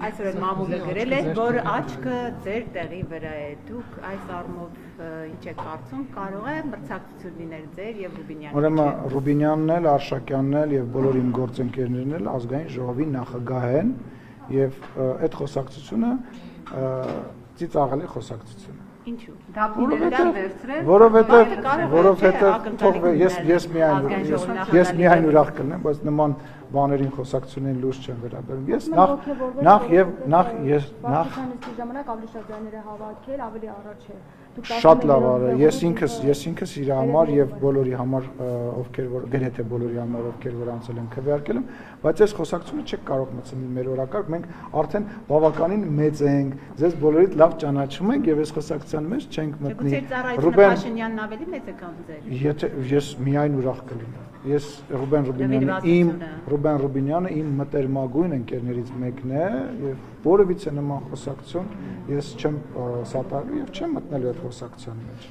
Այսօր մամուլը գրել է, որ աչքը ձեր տեղի վրա է։ Դուք այս առումով ինչ եք կարծում, կարող է մրցակցություն լինել ձեր եւ Ռուբինյանի։ Ուրեմն Ռուբինյանն էլ, Արշակյանն էլ եւ բոլոր իմ գործընկերներն էլ ազգային ժողովի նախագահ են եւ այդ խոսակցությունը ծիծաղելի խոսակցություն է։ Ինչու՞։ Դափիներն վերցրել։ Որովհետեւ թող ես միայն ուրախ կլինեմ, բայց նման բաներին խոսակցություններին լուրջ չեմ վերաբերում։ Ես նախ ժամանակ ավելի շատ ձայներ հավաքել, ավելի առաջ է։ Շատ լավ արը։ Ես ինքս իր համար եւ բոլորի համար, ովքեր որ գրեթե բոլորի համար, ովքեր որ անցել են քվեարկել եմ, բայց այս խոսակցությունը չեք կարող մտցնել մեր օրակարգ, մենք արդեն բավականին մեծ ենք, ձեզ բոլորիդ լավ ճանաչում ենք եւ այս խոսակցության մեջ չենք մտնի։ Ռուբեն Փաշինյանն ավելի մեծ է քան ձեր։ Եթե ես միայն ուրախ կլինեմ։ Ես Ռուբեն Ռուբինյանը իմ մտերմագույն ընկերներից մեկն է եւ որևիցե նման խոսակցություն ես չեմ սատարելու եւ չեմ մտնելու այդ խոսակցության մեջ։